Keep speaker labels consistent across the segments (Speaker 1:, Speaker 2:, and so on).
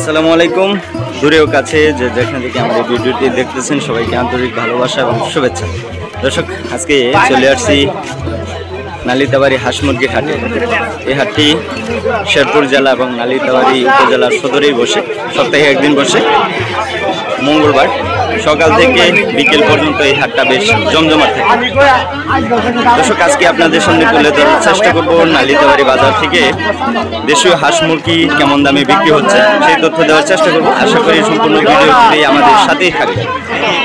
Speaker 1: আসসালামু আলাইকুম। দূরেও কাছে যে যেখান থেকে আমাদের ভিডিওটি দেখতেছেন সবাইকে আন্তরিক ভালোবাসা এবং শুভেচ্ছা। দর্শক, আজকে চলে আসছি নালিতাবাড়ি হাঁস মুরগির হাটে। এই হাটটি শেরপুর জেলা এবং নালিতাবাড়ি উপজেলার সদরেই বসে, সপ্তাহে একদিন বসে মঙ্গলবার। সকাল থেকে বিকেল পর্যন্ত এই হাটটা বেশ জমজমাট থাকে। দর্শক, আজকে আপনাদের সামনে তুলে ধরার চেষ্টা করব নালিতাবাড়ি বাজার থেকে দেশীয় হাঁস মুরগি কেমন দামে বিক্রি হচ্ছে সেই তথ্য দেওয়ার চেষ্টা করব। আশা করি সম্পূর্ণ ভিডিওটি আমাদের সাথেই থাকবে।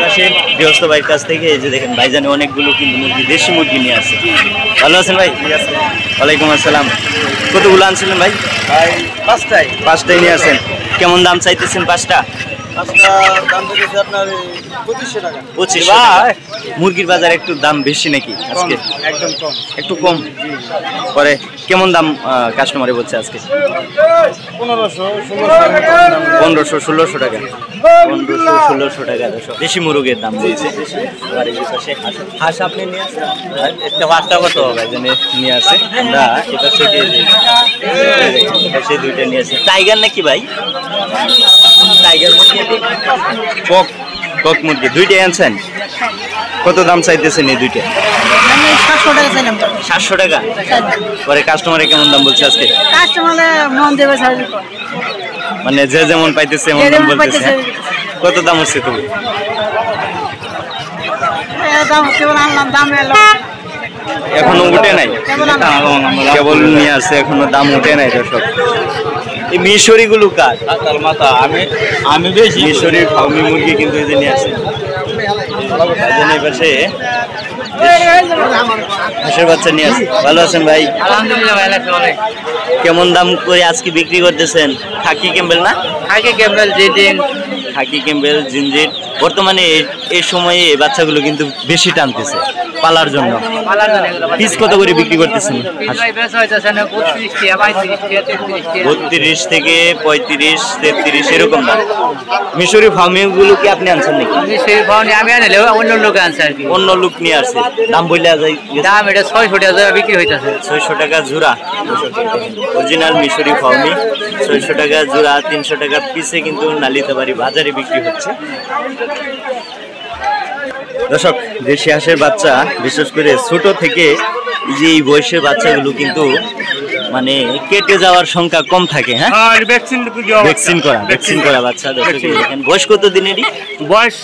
Speaker 1: পাশে গৃহস্থ ভাইয়ের কাছ থেকে এই যে দেখেন ভাইজানে অনেকগুলো কিন্তু মুরগি, দেশি মুরগি নিয়ে আসছে। ভালো আছেন ভাই? ওয়ালাইকুম আসসালাম। কতগুলো আনছিলেন ভাই? পাঁচটাই নিয়ে আসেন। কেমন দাম চাইতেছেন পাঁচটা? মুরগির বাজার একটু দাম বেশি নাকি আজকে? একটু কম। পরে কেমন দাম কাস্টমারে বলছে আজকে? 1500-1600 টাকা। 1500-1600 টাকা দেশি মুরগের দাম দিয়েছে। হাঁস আপনি নিয়ে আসছেন? বাচ্চা কত নিয়ে আসে? আমরা এটা থেকে সেই দুইটা নিয়ে আসি। টাইগার নাকি ভাই? টাইগার মুরগি, কক মুরগি দুইটাই আনছেন। কত দাম চাইতেছেন এই দুইটা? 700 টাকা। পরে কাস্টমারে কেমন দাম বলছে আজকে? মানে যে যেমন পাইতেছে এমন দাম বলতেছে। কত দাম হচ্ছে তুমি? এখনো উঠে নাই, কেবল নিয়ে আসছে, এখনো দাম উঠে নাই। দর্শক, এই মিশরি গুলো কার? আমি বেশি মিশরি ফার্মি মুরগি কিন্তু এই যে নিয়ে আসছে। হাঁসের বাচ্চা নিয়ে আসছে। ভালো আছেন ভাই? আলহামদুলিল্লাহ ভাই। কেমন দাম করে আজকে বিক্রি করতেছেন? খাকি ক্যাম্বেল না? খাকি ক্যাম্বেল, জিঞ্জির। খাকি ক্যাম্বেল, জিঞ্জির। বর্তমানে এই সময়ে এই বাচ্চাগুলো কিন্তু বেশি টানতেছে পালার জন্য। পিস কত করে বিক্রি করতেছেন? 32 থেকে 35, 33 এরকম দাম। মিশরি ফার্মিং গুলো কি আপনি আনছেন নাকি?
Speaker 2: আমি আনলে অন্য লোক আনছে আর কি।
Speaker 1: অন্য লোক নিয়ে আসছে। দাম বললে
Speaker 2: দাম এটা 600 টাকা বিক্রি হইতেছে।
Speaker 1: 600 টাকা জোড়া। অরিজিনাল মিশরি ফার্মি 600 টাকা জোড়া, 300 টাকা পিসে কিন্তু নালিতাবাড়ি বাজারে বিক্রি হচ্ছে। দর্শক, দেশি হাঁসের বাচ্চা বিশেষ করে ছোট থেকে যে এই বয়সের বাচ্চাগুলো কিন্তু মানে কেটে যাওয়ার সংখ্যা কম থাকে। হ্যাঁ, ভ্যাকসিন করা বাচ্চা। দেখেন বয়স কত দিনেরই?
Speaker 3: বয়স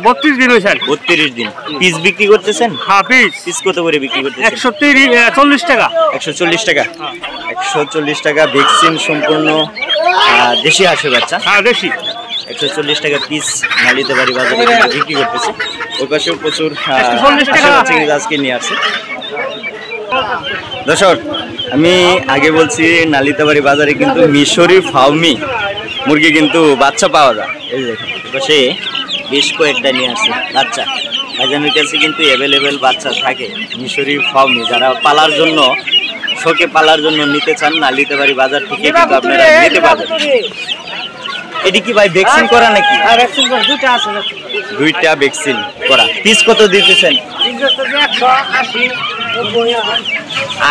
Speaker 3: 32 দিন হয়েছে।
Speaker 1: 32 দিন। পিস বিক্রি করতেছেন?
Speaker 3: হ্যাঁ,
Speaker 1: পিস কত করে বিক্রি করতেছেন?
Speaker 3: 140 টাকা।
Speaker 1: 140 টাকা। 140 টাকা ভ্যাকসিন সম্পূর্ণ দেশি হাঁসের বাচ্চা।
Speaker 3: হ্যাঁ, দেশি।
Speaker 1: 140 টাকা পিস নালিতাবাড়ি বাজারে বিক্রি করতেছে। ওই পাশেও প্রচুর আজকে নিয়ে আসছে। দর্শক, আমি আগে বলছি নালিতাবাড়ি বাজারে কিন্তু মিশরি ফার্মি মুরগি কিন্তু বাচ্চা পাওয়া যায়। এই দেখুন পাশে বেশ কয়েকটা নিয়ে আসছে বাচ্চা। ভাইজানের কাছে কিন্তু অ্যাভেলেবেল বাচ্চা থাকে মিশরি ফার্মি। যারা পালার জন্য, শোকে পালার জন্য নিতে চান নালিতাবাড়ি বাজার থেকে কিন্তু আপনারা নিতে পারবেন। এটি কি ভাই ভ্যাকসিন করা নাকি? দুইটা ভ্যাকসিন করা। পিস কত দিতেছেন?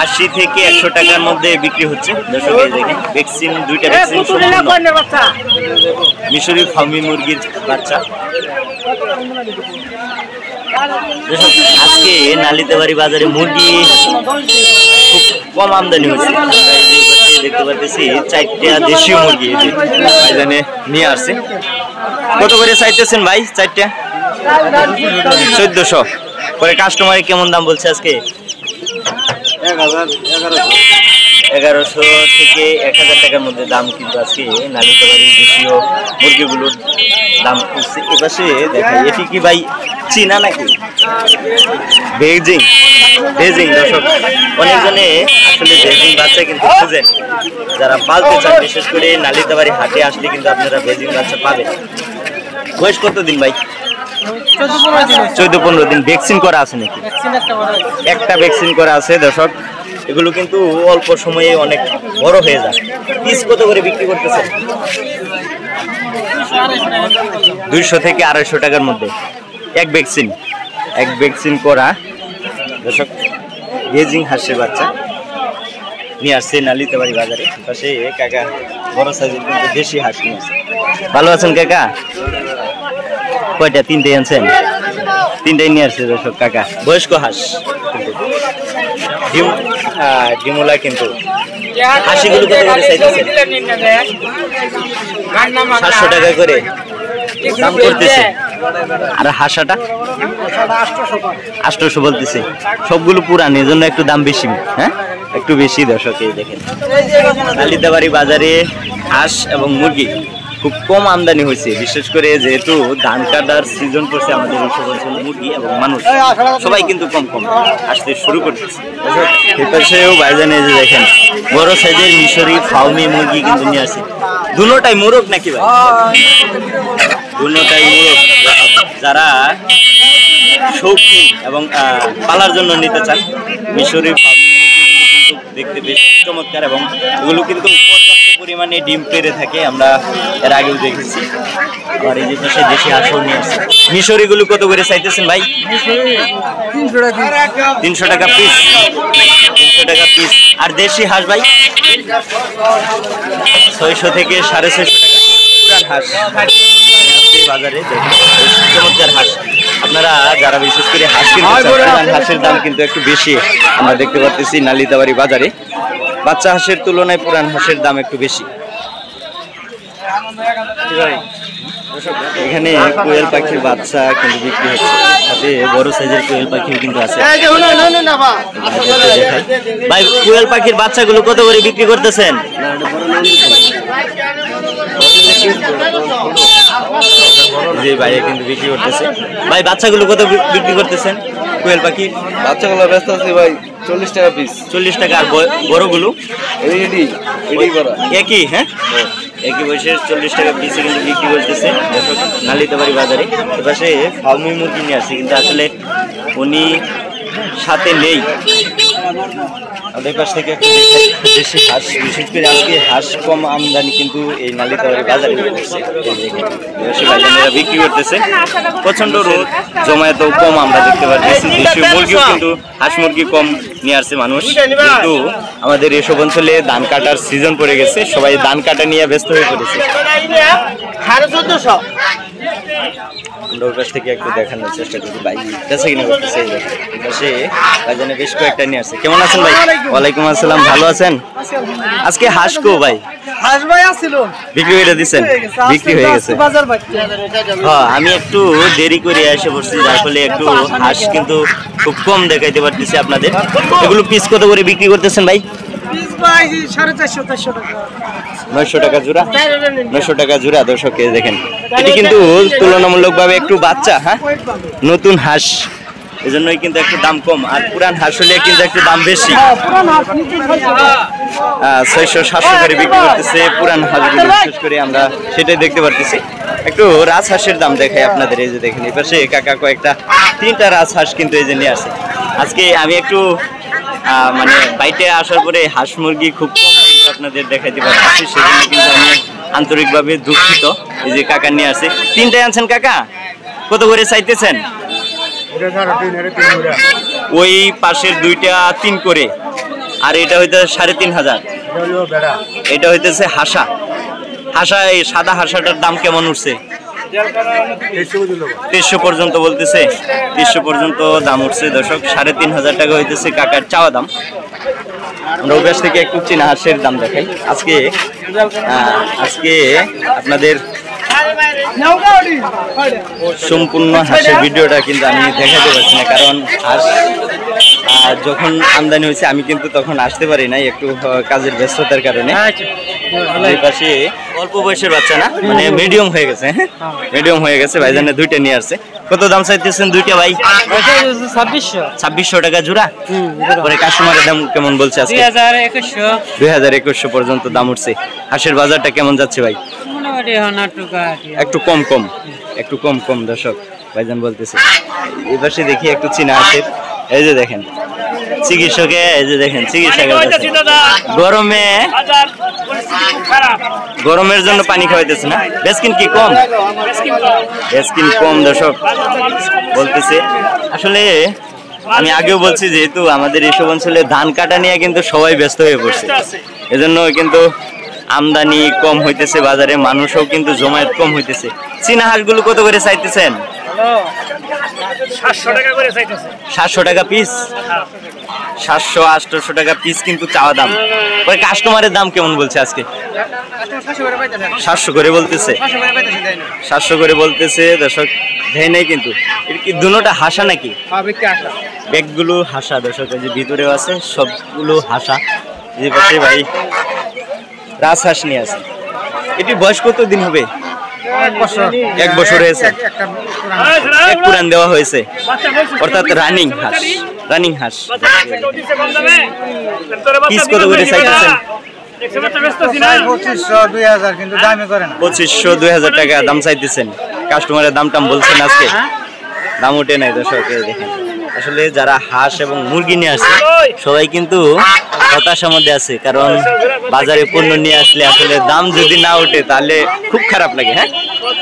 Speaker 1: 80 থেকে 100 টাকার মধ্যে বিক্রি হচ্ছে। দর্শক, এই দেখেন ভ্যাকসিন, দুইটা ভ্যাকসিন মিশরি ফার্মি মুরগির বাচ্চা। আজকে নালিতাবাড়ি বাজারে মুরগি খুব কম আমদানি হচ্ছে। দেখতে পাচ্ছি 4টা দেশীয় মুরগি ভাইজানে নিয়ে আসছে। কত করে চাইতেছেন ভাই? 4টা 1400। পরে কাস্টমারে কেমন দাম বলছে আজকে? 1100 থেকে 1000 টাকার মধ্যে দাম কিন্তু আজকে নালিতাবাড়ি দেশীয় মুরগিগুলোর দাম করছে। এপাশে দেখাই, এটি কি ভাই চীনা নাকি? বেজিং। দর্শক, অনেকজনে আসলে বেজিং বাচ্চা কিন্তু খুঁজেন। যারা পালতে চান বিশেষ করে নালিতাবাড়ি হাটে আসলে কিন্তু আপনারা বেজিং বাচ্চা পাবেন। বয়স কত দিন ভাই? 14-15 দিন। ভ্যাকসিন করা আছে নাকি? একটা ভ্যাকসিন করা আছে। দর্শক, এগুলো কিন্তু অল্প সময়ে অনেক বড় হয়ে যায়। পিস কত করে বিক্রি করতেছে? 200 থেকে 250 টাকার মধ্যে এক ভ্যাকসিন করা। দর্শক, বেজিং হাঁসের বাচ্চা। নিয়ে আসছে নালিতাবাড়ি বাজারে। পাশে কাকা বড় সাইজের কিন্তু দেশি হাঁস নিয়ে আসছে। ভালো আছেন কাকা? কয়টা? তিনটে আনছেন? তিনটাই নিয়ে আসছে দর্শক কাকা। বয়স্ক হাঁস ডিমোলা কিন্তু হাসিগুলো কত করে চাইতেছেন? 700 টাকা করে দাম করতেছে। আর হাঁসাটা 800 বলতেছে। সবগুলো পুরান, এই জন্য একটু দাম বেশি। হ্যাঁ, একটু বেশি দর্শক। এই দেখেন নালিতাবাড়ি বাজারে হাঁস এবং মুরগি খুব কম আমদানি হয়েছে, বিশেষ করে যেহেতু ধান কাটার সিজন পড়ছে আমাদের এই সকল মুরগি এবং মানুষ সবাই কিন্তু কম কম আসতে শুরু করতেছে। এপাশেও ভাইজানে যে দেখেন বড় সাইজের মিশরি ফাউমি মুরগি কিন্তু নিয়ে আসে। দুটোটাই মোরগ নাকি ভাই? দুটোটাই মোরগ। যারা শৌখিন এবং পালার জন্য নিতে চান মিশরি ফাউমি দেখতে বেশ চমৎকার এবং এগুলো কিন্তু পর্যাপ্ত পরিমাণে ডিম পেড়ে থাকে, আমরা এর আগেও দেখেছি। আর এই যে পাশে দেশি হাঁসও নিয়ে আসছে। মিশরিগুলো কত করে চাইতেছেন ভাই? 300 টাকা পিস। 300 টাকা পিস। আর দেশি হাঁস ভাই 600 থেকে 650 টাকা। পুরান হাঁস বাজারে দেখেন চমৎকার হাঁস। আপনারা যারা বিশেষ করে হাঁস কিনতে চান, পুরান হাঁসের দাম কিন্তু একটু বেশি আমরা দেখতে পাচ্ছি নালিতাবাড়ি বাজারে। বাচ্চা হাঁসের তুলনায় পুরান হাঁসের দাম একটু বেশি। এখানে কোয়েল পাখির বাচ্চা কিন্তু বিক্রি হচ্ছে, সাথে বড় সাইজের কোয়েল পাখিও কিন্তু আছে। ভাই কোয়েল পাখির বাচ্চাগুলো কত করে বিক্রি করতেছেন? যে ভাইয়া কিন্তু বিক্রি করতেছে। ভাই বাচ্চাগুলো কত বিক্রি করতেছেন? কোয়েল পাখি
Speaker 4: বাচ্চাগুলো ব্যস্ত আছে ভাই 40 টাকা পিস।
Speaker 1: 40 টাকা। আর বড়গুলো একই? হ্যাঁ, একই বয়সের 40 টাকা পিসে কিন্তু বিক্রি করতেছে নালিতাবাড়ি বাজারে। এপাশে ফার্মি মুরগি নিয়ে আসছে, কিন্তু আসলে উনি সাথে নেই। আমাদের পাশ থেকে একটু দেশি হাঁস, বিশেষ করে আজকে হাঁস কম আমদানি কিন্তু এই নালিতাবাড়ি বাজারে করছে। ভাইজানেরা বিক্রি করতেছে। প্রচন্ড রোদ, জমায়েত কম আমরা দেখতে পাচ্ছি। দেশীয় মুরগিও কিন্তু হাঁস মুরগি কম নিয়ে আসছে মানুষ, কিন্তু আমাদের এসব অঞ্চলে ধান কাটার সিজন পড়ে গেছে, সবাই ধান কাটা নিয়ে ব্যস্ত হয়ে পড়েছে। আমরা ওর কাছ থেকে একটু দেখানোর চেষ্টা করি ভাই বেঁচে কিনা করতেছে। এই দেখেন পাশে ভাইজানে বেশ কয়েকটা নিয়ে আসছে। কেমন আছেন ভাই? ওয়ালাইকুম আসসালাম। ভালো আছেন? আজকে হাঁস কো ভাই?
Speaker 4: হাঁস ভাই আসছিল,
Speaker 1: বিক্রি করে দিচ্ছেন? বিক্রি হয়ে গেছে। হ্যাঁ, আমি একটু দেরি করে এসে পড়ছি, যার ফলে একটু হাঁস কিন্তু খুব কম দেখাইতে পারতেছি আপনাদের। এগুলো পিস কত করে বিক্রি করতেছেন ভাই? 900 টাকা জোড়া। 900 টাকা জোড়া। দর্শক দেখেন এটি কিন্তু তুলনামূলকভাবে একটু বাচ্চা, হ্যাঁ নতুন হাঁস, এজন্যই কিন্তু একটু দাম কম। আর পুরান হাঁস হলে কিন্তু একটু দাম বেশি। 600-700 করে বিক্রি করতেছে পুরান হাঁসগুলো, বিশেষ করে আমরা সেটাই দেখতে পারতেছি। একটু রাজহাঁসের দাম দেখাই আপনাদের। এই যে দেখেন এই পাশে কাকা কয়েকটা 3টা রাজহাঁস কিন্তু এই যে নিয়ে আসে। আজকে আমি একটু মানে বাইরে আসার পরে হাঁস মুরগি খুব কম কিন্তু আপনাদের দেখাইতে পারতেছি, সেজন্য কিন্তু আমি আন্তরিকভাবে দুঃখিত। এই যে কাকা নিয়ে আসে। 3টাই আনছেন কাকা? কত করে চাইতেছেন? ওই পাশের 2টা 3 করে, আর এটা হইতে 3500। এটা হইতেছে হাঁসা। হাঁসা, এই সাদা হাঁসাটার দাম কেমন উঠছে? 300 পর্যন্ত বলতেছে। 300 পর্যন্ত দাম উঠছে দর্শক। 3500 টাকা হইতেছে কাকার চাওয়া দাম। আমরা ওপাশ থেকে একটু চীনা হাঁসের দাম দেখাই। আজকে আপনাদের সম্পূর্ণ হাঁসের ভিডিওটা কিন্তু আমি দেখাতে পারছি না, কারণ হাঁস যখন আমদানি হয়েছে আমি কিন্তু তখন আসতে পারি নাই, একটু কাজের ব্যস্ততার কারণে। এই পাশে অল্প বয়সের বাচ্চা না, মানে মিডিয়াম হয়ে গেছে। হ্যাঁ, মিডিয়াম হয়ে গেছে। ভাইজানে 2টা নিয়ে আসছে। কত দাম চাইতেছেন 2টা ভাই? 2600 টাকা জোড়া। পরে কাস্টমারের দাম কেমন বলছে আজকে? 2100 পর্যন্ত দাম উঠছে। হাঁসের বাজারটা কেমন যাচ্ছে ভাই? একটু কম দর্শক ভাইজান বলতেছে। এই পাশে দেখি একটু চীনা হাঁসের। এই যে দেখেন চিকিৎসকে, এই যে দেখেন চিকিৎসক গরমের জন্য পানি খাওয়াইতেছে না? বেসকিন কি কম? বেসকিন কম দর্শক বলতেছে। আসলে আমি আগেও বলছি যেহেতু আমাদের এইসব অঞ্চলে ধান কাটা নিয়ে কিন্তু সবাই ব্যস্ত হয়ে পড়ছে, এজন্য কিন্তু আমদানি কম হইতেছে বাজারে, মানুষও কিন্তু জমায়েত কম হইতেছে। চীনা হাঁসগুলো কত করে চাইতেছেন?
Speaker 3: 700 টাকা করে চাইতেছে।
Speaker 1: 700 টাকা পিস, 700-800 টাকা পিস কিন্তু চাওয়া দাম। ওই কাস্টমারের দাম কেমন বলছে আজকে? 700 করে বলতেছে, 700 করে বলতেছে। দর্শক দেয় নাই কিন্তু, এটা কি দুটোটা হাসা নাকি? ব্যাগগুলো হাসা দর্শক, এই যে ভিতরেও আছে সবগুলো হাসা। যে পাশে ভাই রাজহাঁস নিয়ে আছে। এটি বয়স কত দিন হবে? 1 বছর হয়েছে, এক পুরান দেওয়া হয়েছে, অর্থাৎ রানিং হাঁস। রানিং হাঁস পিস কত করে চাইতেছেন? 2500-2000 টাকা দাম চাইতেছেন। কাস্টমারের দাম টাম বলছেন আজকে, দাম ওঠে নাই দর্শক। দেখেন আসলে যারা হাঁস এবং মুরগি নিয়ে আসে সবাই কিন্তু হতাশার মধ্যে আছে, কারণ বাজারে পণ্য নিয়ে আসলে আসলে দাম যদি না ওঠে তাহলে খুব খারাপ লাগে। হ্যাঁ,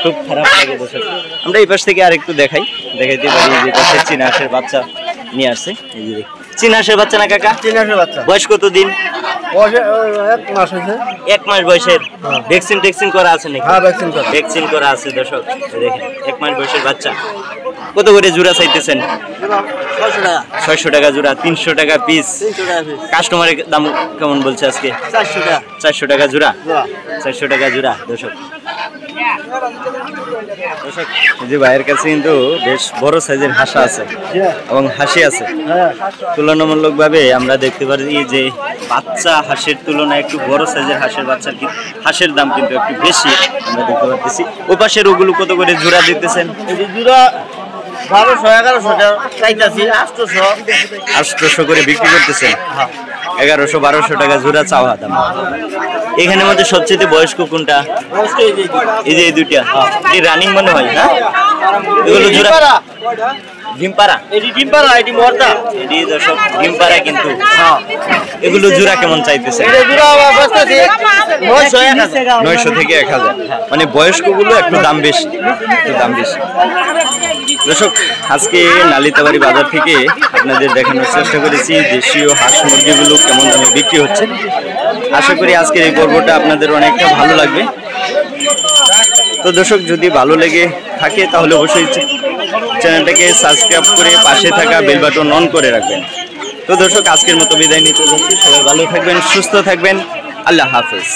Speaker 1: খুব খারাপ লাগে দর্শক। আমরা এই পাশ থেকে আর একটু দেখাইতে পারি। যে পাশে চীনা হাঁসের বাচ্চা নিয়ে আসছে। এই যে চীনা হাঁসের বাচ্চা না কাকা?
Speaker 4: চীনা হাঁসের বাচ্চা
Speaker 1: বয়স কত দিন?
Speaker 4: 1 মাস হয়েছে।
Speaker 1: 1 মাস বয়সের। ভ্যাকসিন করা আছে নাকি?
Speaker 4: হ্যাঁ, ভ্যাকসিন
Speaker 1: করা আছে দর্শক। দেখেন 1 মাস বয়সের বাচ্চা। কত করে জোড়া চাইতেছেন? 600 টাকা জোড়া, 300 টাকা পিস। কাস্টমারের দাম কেমন বলছে আজকে? 400 টাকা জোড়া, 400 টাকা জোড়া দর্শক। এই যে ভাইয়ের কাছে কিন্তু বেশ বড় সাইজের হাঁসা আছে এবং হাসি আছে। তুলনামূলকভাবে আমরা দেখতে পারি যে বাচ্চা হাঁসের তুলনায় একটু বড় সাইজের হাঁসের দাম কিন্তু একটু বেশি আমরা দেখতে পাচ্ছি। ওই পাশের ওগুলো কত করে জোড়া দিতেছেন?
Speaker 4: জোড়া 1200-1100 টাকা চাইতাছি,
Speaker 1: 800 করে বিক্রি করতেছেন। 1100-1200 টাকা জোড়া চাওয়া দাম। এখানের মধ্যে সবচেয়ে বয়স্ক কোনটা? এই যে এই দুইটা, এই রানিং মনে হয়। হ্যাঁ, এগুলো জোড়া ডিমপাড়া,
Speaker 4: এটি মর্দা,
Speaker 1: এটি দর্শক ডিমপাড়া কিন্তু। এগুলো জোড়া কেমন চাইতেছে? 900 থেকে 1000। মানে বয়স্কগুলো একটু দাম বেশি, দর্শক আজকে নালিতাবাড়ি বাজার থেকে আপনাদের দেখানোর চেষ্টা করেছি দেশীয় হাঁস মুরগিগুলো কেমন দামে বিক্রি হচ্ছে। আশা করি আজকের এই পর্বটা আপনাদের অনেকটা ভালো লাগবে। তো দর্শক যদি ভালো লেগে থাকে তাহলে অবশ্যই চ্যানেলটাকে সাবস্ক্রাইব করে পাশে থাকা বেল বাটন অন করে রাখবেন। তো দর্শক আজকের মতো বিদায় নিতে যাচ্ছি। সবাই ভালো থাকবেন, সুস্থ থাকবেন। আল্লাহ হাফেজ।